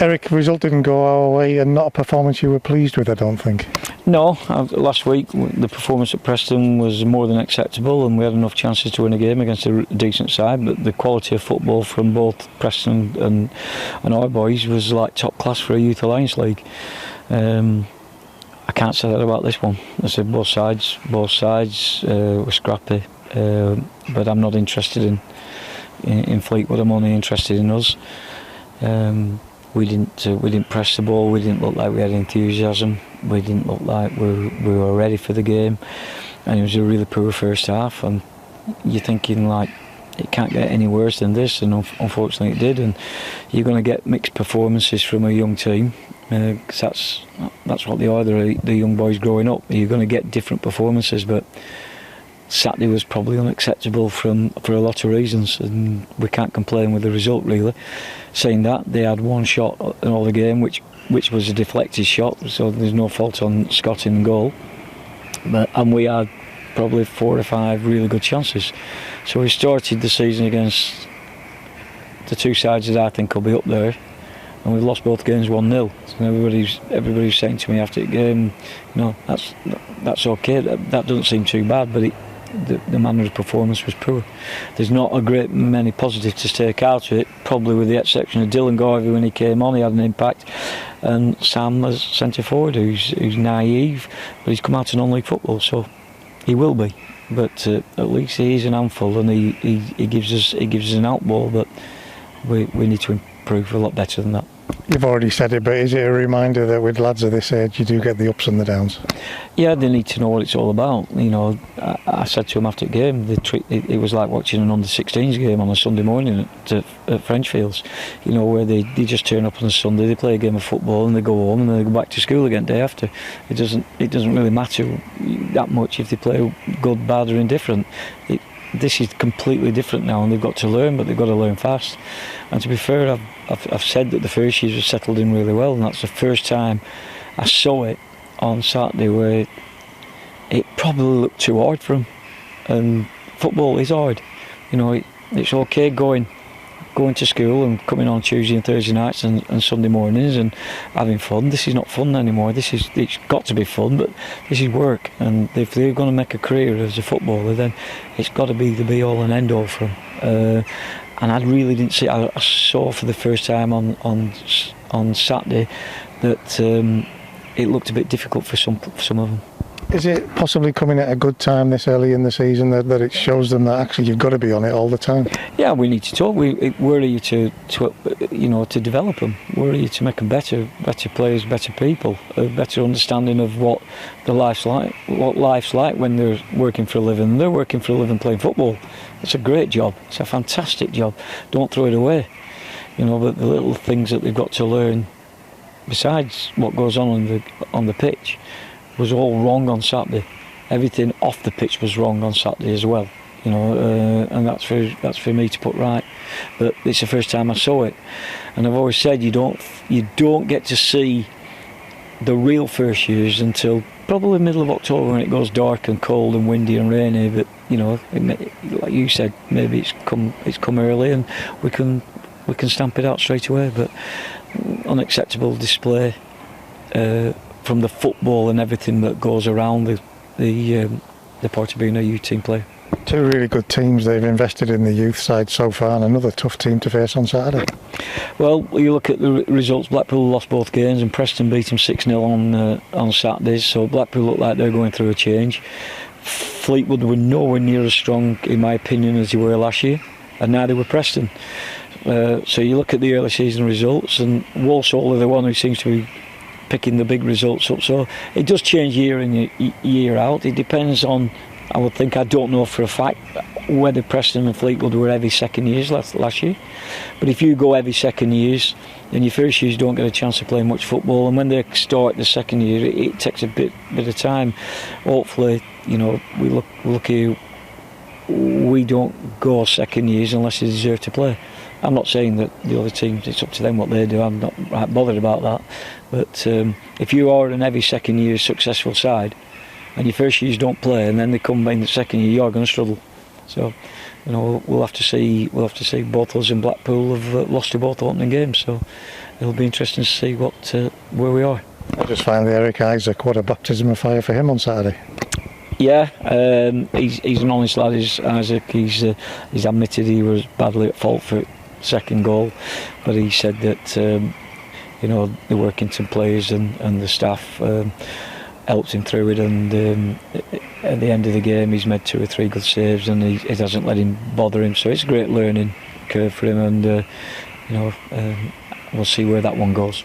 Eric, the result didn't go our way, and not a performance you were pleased with, I don't think. No, last week the performance at Preston was more than acceptable, and we had enough chances to win a game against a decent side, but the quality of football from both Preston and our boys was like top class for a Youth Alliance League. I can't say that about this one. I said both sides were scrappy, but I'm not interested in Fleetwood. I'm only interested in us. We didn't press the ball. We didn't look like we had enthusiasm. We didn't look like we were ready for the game, and it was a really poor first half. And you're thinking like it can't get any worse than this, and unfortunately it did. And you're going to get mixed performances from a young team. Cause that's what they are. They're the young boys growing up. You're going to get different performances, but Saturday was probably unacceptable for a lot of reasons, and we can't complain with the result really. Saying that, they had one shot in all the game, which was a deflected shot, so there's no fault on Scott in goal. And we had probably 4 or 5 really good chances. So we started the season against the two sides that I think will be up there, and we've lost both games 1-0. And everybody's saying to me after the game, that's okay. That doesn't seem too bad, but the manner of performance was poor. There's not a great many positives to take out of it, probably with the exception of Dylan Garvey. When he came on, he had an impact, and Sam as centre forward, who's naive, but he's come out of non-league football, so he will be. But at least he is an handful, and he gives us an outball, but we need to improve a lot better than that. You've already said it, but is it a reminder that with lads of this age you do get the ups and the downs? Yeah, they need to know what it's all about. I said to him after the game, it was like watching an under-16s game on a Sunday morning at Frenchfields, where they just turn up on a Sunday, they play a game of football and they go home and then they go back to school again day after. It doesn't really matter that much if they play good, bad or indifferent. This is completely different now, and they've got to learn, but they've got to learn fast. And to be fair, I've said that the first years were settled in really well, and that's the first time I saw it on Saturday where it probably looked too hard for them. And football is hard. It's okay going to school and coming on Tuesday and Thursday nights and Sunday mornings and having fun. This is not fun anymore. It's got to be fun, but this is work. And if they're going to make a career as a footballer, then it's got to be the be-all and end-all for them. And I really didn't see. I saw for the first time on Saturday that it looked a bit difficult for some of them. Is it possibly coming at a good time this early in the season that it shows them that actually you've got to be on it all the time? Yeah, we need to talk. Where are you to develop them? Where are you to make them better players, better people, a better understanding of what life's like when they're working for a living. They're working for a living playing football. It's a great job. It's a fantastic job. Don't throw it away. But the little things that they've got to learn, besides what goes on the pitch, was all wrong on Saturday. Everything off the pitch was wrong on Saturday as well, and that's for me to put right. But it's the first time I saw it, and I've always said you don't get to see the real first years until probably middle of October when it goes dark and cold and windy and rainy. But like you said, maybe it's come early and we can stamp it out straight away. But unacceptable display. From the football and everything that goes around the part of being a youth team player. Two really good teams. They've invested in the youth side so far, and another tough team to face on Saturday. Well, you look at the results. Blackpool lost both games, and Preston beat them 6-0 on Saturdays. So Blackpool look like they're going through a change. Fleetwood were nowhere near as strong, in my opinion, as they were last year, and neither were Preston. So you look at the early season results, and Walsall are the one who seems to be picking the big results up, so it does change year in year out. It depends on, I would think, I don't know for a fact whether Preston and Fleetwood were every second years last year, but if you go every second years, then your first years don't get a chance to play much football, and when they start the second year it takes a bit of time. Hopefully, we look here, we don't go second years unless they deserve to play. I'm not saying that the other teams, it's up to them what they do, I'm not right bothered about that. But if you are an every second year successful side and your first years don't play and then they come in the second year, you're going to struggle. So, we'll have to see both us and Blackpool have lost to both opening games. So it'll be interesting to see where we are. I just find the Eric Isaac, what a baptism of fire for him on Saturday. Yeah, he's an honest lad, Isaac. He's admitted he was badly at fault for second goal, but he said that you know, the Workington players and the staff helped him through it, and at the end of the game he's made 2 or 3 good saves, and it hasn't let him bother him, so it's a great learning curve for him, and you know, we'll see where that one goes.